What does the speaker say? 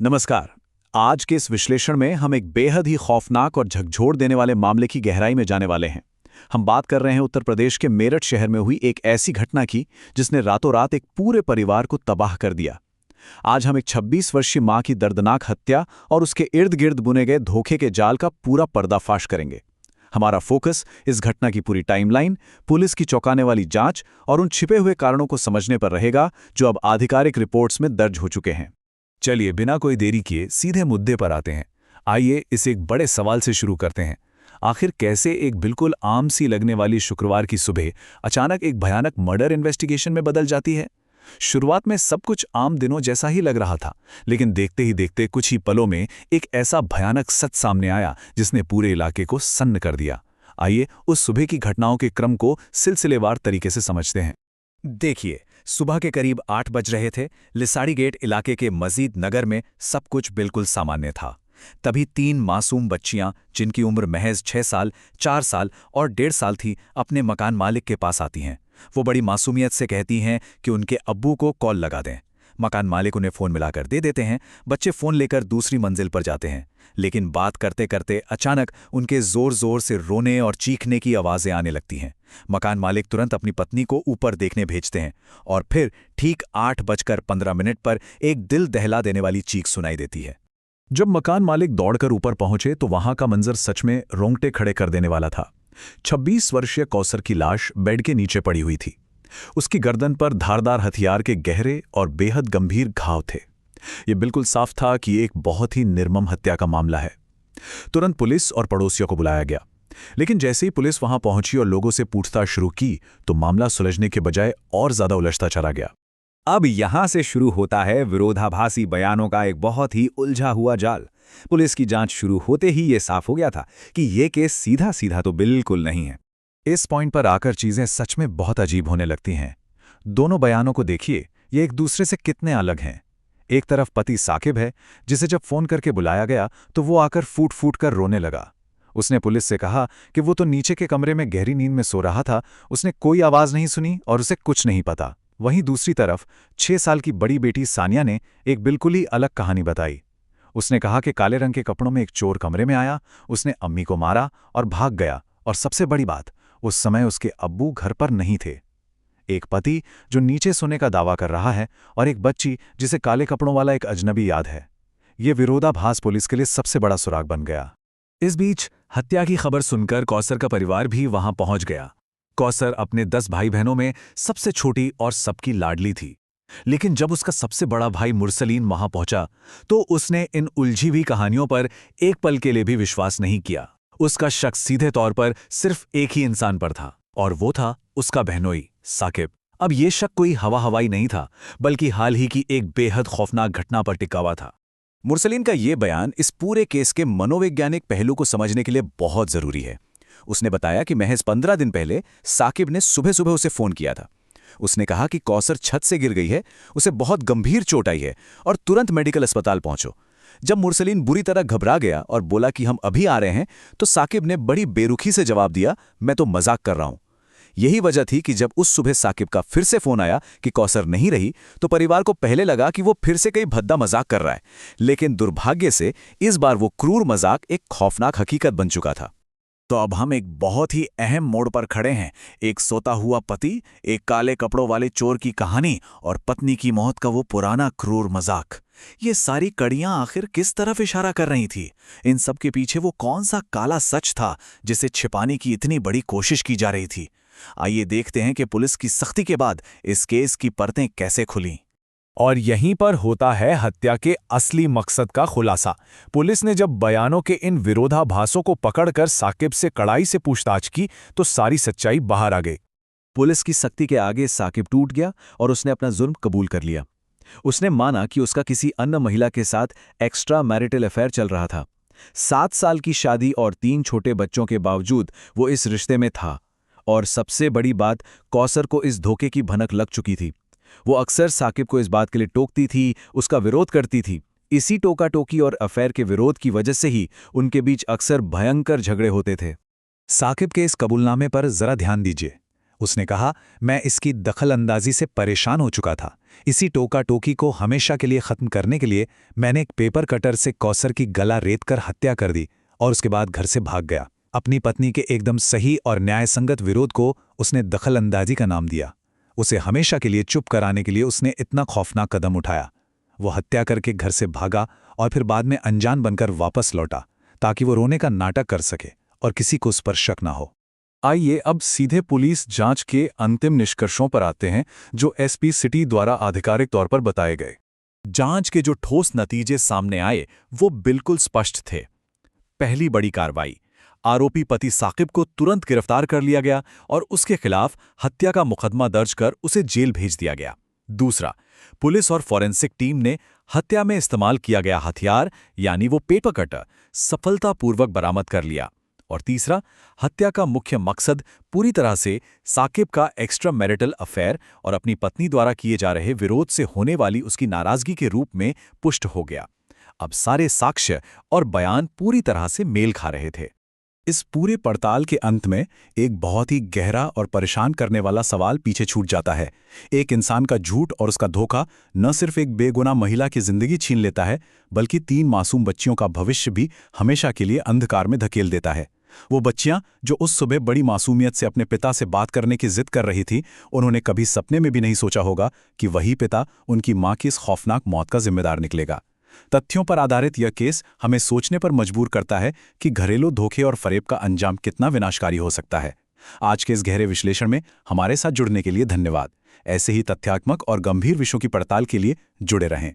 नमस्कार। आज के इस विश्लेषण में हम एक बेहद ही खौफनाक और झकझोर देने वाले मामले की गहराई में जाने वाले हैं। हम बात कर रहे हैं उत्तर प्रदेश के मेरठ शहर में हुई एक ऐसी घटना की जिसने रातों रात एक पूरे परिवार को तबाह कर दिया। आज हम एक 26 वर्षीय मां की दर्दनाक हत्या और उसके इर्द गिर्द बुने गए धोखे के जाल का पूरा पर्दाफाश करेंगे। हमारा फोकस इस घटना की पूरी टाइमलाइन, पुलिस की चौंकाने वाली जांच और उन छिपे हुए कारणों को समझने पर रहेगा जो अब आधिकारिक रिपोर्ट्स में दर्ज हो चुके हैं। चलिए बिना कोई देरी किए सीधे मुद्दे पर आते हैं। आइए इस एक बड़े सवाल से शुरू करते हैं। आखिर कैसे एक बिल्कुल आम सी लगने वाली शुक्रवार की सुबह अचानक एक भयानक मर्डर इन्वेस्टिगेशन में बदल जाती है? शुरुआत में सब कुछ आम दिनों जैसा ही लग रहा था, लेकिन देखते ही देखते कुछ ही पलों में एक ऐसा भयानक सच सामने आया जिसने पूरे इलाके को सन्न कर दिया। आइए उस सुबह की घटनाओं के क्रम को सिलसिलेवार तरीके से समझते हैं। देखिए, सुबह के करीब 8 बज रहे थे। लिसाड़ी गेट इलाके के मजीद नगर में सब कुछ बिल्कुल सामान्य था। तभी 3 मासूम बच्चियां, जिनकी उम्र महज 6 साल, 4 साल और 1.5 साल थी, अपने मकान मालिक के पास आती हैं। वो बड़ी मासूमियत से कहती हैं कि उनके अब्बू को कॉल लगा दें। मकान मालिक उन्हें फ़ोन मिलाकर दे देते हैं। बच्चे फ़ोन लेकर दूसरी मंजिल पर जाते हैं, लेकिन बात करते करते अचानक उनके ज़ोर-ज़ोर से रोने और चीखने की आवाज़ें आने लगती हैं। मकान मालिक तुरंत अपनी पत्नी को ऊपर देखने भेजते हैं और फिर ठीक 8:15 पर एक दिल दहला देने वाली चीख सुनाई देती है। जब मकान मालिक दौड़कर ऊपर पहुंचे तो वहां का मंजर सच में रोंगटे खड़े कर देने वाला था। 26 वर्षीय कौसर की लाश बेड के नीचे पड़ी हुई थी। उसकी गर्दन पर धारदार हथियार के गहरे और बेहद गंभीर घाव थे। ये बिल्कुल साफ था कि एक बहुत ही निर्मम हत्या का मामला है। तुरंत पुलिस और पड़ोसियों को बुलाया गया, लेकिन जैसे ही पुलिस वहां पहुंची और लोगों से पूछताछ शुरू की तो मामला सुलझने के बजाय और ज्यादा उलझता चला गया। अब यहां से शुरू होता है विरोधाभासी बयानों का एक बहुत ही उलझा हुआ जाल। पुलिस की जांच शुरू होते ही ये साफ हो गया था कि ये केस सीधा सीधा तो बिल्कुल नहीं है। इस पॉइंट पर आकर चीजें सच में बहुत अजीब होने लगती हैं। दोनों बयानों को देखिए, ये एक दूसरे से कितने अलग हैं। एक तरफ पति साकिब है, जिसे जब फोन करके बुलाया गया तो वो आकर फूट फूट कर रोने लगा। उसने पुलिस से कहा कि वो तो नीचे के कमरे में गहरी नींद में सो रहा था, उसने कोई आवाज नहीं सुनी और उसे कुछ नहीं पता। वहीं दूसरी तरफ 6 साल की बड़ी बेटी सानिया ने एक बिल्कुल ही अलग कहानी बताई। उसने कहा कि काले रंग के कपड़ों में एक चोर कमरे में आया, उसने अम्मी को मारा और भाग गया, और सबसे बड़ी बात, उस समय उसके अब्बू घर पर नहीं थे। एक पति जो नीचे सोने का दावा कर रहा है और एक बच्ची जिसे काले कपड़ों वाला एक अजनबी याद है। ये विरोधाभास पुलिस के लिए सबसे बड़ा सुराग बन गया। इस बीच हत्या की खबर सुनकर कौसर का परिवार भी वहां पहुंच गया। कौसर अपने 10 भाई बहनों में सबसे छोटी और सबकी लाडली थी, लेकिन जब उसका सबसे बड़ा भाई मुरसलीन वहां पहुंचा तो उसने इन उलझी हुई कहानियों पर एक पल के लिए भी विश्वास नहीं किया। उसका शक सीधे तौर पर सिर्फ एक ही इंसान पर था, और वो था उसका बहनोई साकिब। अब ये शक कोई हवा हवाई नहीं था, बल्कि हाल ही की एक बेहद खौफनाक घटना पर टिका हुआ था। मुरसलीन का ये बयान इस पूरे केस के मनोवैज्ञानिक पहलू को समझने के लिए बहुत जरूरी है। उसने बताया कि महज 15 दिन पहले साकिब ने सुबह सुबह उसे फोन किया था। उसने कहा कि कौसर छत से गिर गई है, उसे बहुत गंभीर चोट आई है और तुरंत मेडिकल अस्पताल पहुंचो। जब मुरसलीन बुरी तरह घबरा गया और बोला कि हम अभी आ रहे हैं, तो साकिब ने बड़ी बेरुखी से जवाब दिया, मैं तो मजाक कर रहा हूं। यही वजह थी कि जब उस सुबह साकिब का फिर से फोन आया कि कौसर नहीं रही, तो परिवार को पहले लगा कि वो फिर से कई भद्दा मजाक कर रहा है, लेकिन दुर्भाग्य से इस बार वो क्रूर मजाक एक खौफनाक हकीकत बन चुका था। तो अब हम एक बहुत ही अहम मोड़ पर खड़े हैं। एक सोता हुआ पति, एक काले कपड़ों वाले चोर की कहानी और पत्नी की मौत का वो पुराना क्रूर मजाक। ये सारी कड़ियां आखिर किस तरफ इशारा कर रही थी? इन सब के पीछे वो कौन सा काला सच था जिसे छिपाने की इतनी बड़ी कोशिश की जा रही थी? आइए देखते हैं कि पुलिस की सख्ती के बाद इस केस की परतें कैसे खुलीं। और यहीं पर होता है हत्या के असली मकसद का खुलासा। पुलिस ने जब बयानों के इन विरोधाभासों को पकड़कर साकिब से कड़ाई से पूछताछ की तो सारी सच्चाई बाहर आ गई। पुलिस की सख्ती के आगे साकिब टूट गया और उसने अपना जुर्म कबूल कर लिया। उसने माना कि उसका किसी अन्य महिला के साथ एक्स्ट्रा मैरिटल अफेयर चल रहा था। 7 साल की शादी और 3 छोटे बच्चों के बावजूद वो इस रिश्ते में था। और सबसे बड़ी बात, कौसर को इस धोखे की भनक लग चुकी थी। वो अक्सर साकिब को इस बात के लिए टोकती थी, उसका विरोध करती थी। इसी टोका टोकी और अफेयर के विरोध की वजह से ही उनके बीच अक्सर भयंकर झगड़े होते थे। साकिब के इस कबूलनामे पर जरा ध्यान दीजिए। उसने कहा, मैं इसकी दखल अंदाजी से परेशान हो चुका था। इसी टोका टोकी को हमेशा के लिए खत्म करने के लिए मैंने एक पेपर कटर से कौसर की गला रेतकर हत्या कर दी और उसके बाद घर से भाग गया। अपनी पत्नी के एकदम सही और न्यायसंगत विरोध को उसने दखलंदाजी का नाम दिया। उसे हमेशा के लिए चुप कराने के लिए उसने इतना खौफनाक कदम उठाया। वो हत्या करके घर से भागा और फिर बाद में अनजान बनकर वापस लौटा ताकि वो रोने का नाटक कर सके और किसी को उस पर शक ना हो। आइए अब सीधे पुलिस जांच के अंतिम निष्कर्षों पर आते हैं जो एसपी सिटी द्वारा आधिकारिक तौर पर बताए गए। जांच के जो ठोस नतीजे सामने आए वो बिल्कुल स्पष्ट थे। पहली बड़ी कार्रवाई, आरोपी पति साकिब को तुरंत गिरफ्तार कर लिया गया और उसके खिलाफ हत्या का मुकदमा दर्ज कर उसे जेल भेज दिया गया। दूसरा, पुलिस और फॉरेंसिक टीम ने हत्या में इस्तेमाल किया गया हथियार यानी वो पेपर कटर सफलतापूर्वक बरामद कर लिया। और तीसरा, हत्या का मुख्य मकसद पूरी तरह से साकिब का एक्स्ट्रा मैरिटल अफेयर और अपनी पत्नी द्वारा किए जा रहे विरोध से होने वाली उसकी नाराजगी के रूप में पुष्ट हो गया। अब सारे साक्ष्य और बयान पूरी तरह से मेल खा रहे थे। इस पूरे पड़ताल के अंत में एक बहुत ही गहरा और परेशान करने वाला सवाल पीछे छूट जाता है। एक इंसान का झूठ और उसका धोखा न सिर्फ एक बेगुनाह महिला की जिंदगी छीन लेता है, बल्कि 3 मासूम बच्चियों का भविष्य भी हमेशा के लिए अंधकार में धकेल देता है। वो बच्चियां जो उस सुबह बड़ी मासूमियत से अपने पिता से बात करने की जिद कर रही थी, उन्होंने कभी सपने में भी नहीं सोचा होगा कि वही पिता उनकी मां की इस खौफनाक मौत का जिम्मेदार निकलेगा। तथ्यों पर आधारित यह केस हमें सोचने पर मजबूर करता है कि घरेलू धोखे और फरेब का अंजाम कितना विनाशकारी हो सकता है। आज के इस गहरे विश्लेषण में हमारे साथ जुड़ने के लिए धन्यवाद। ऐसे ही तथ्यात्मक और गंभीर विषयों की पड़ताल के लिए जुड़े रहें।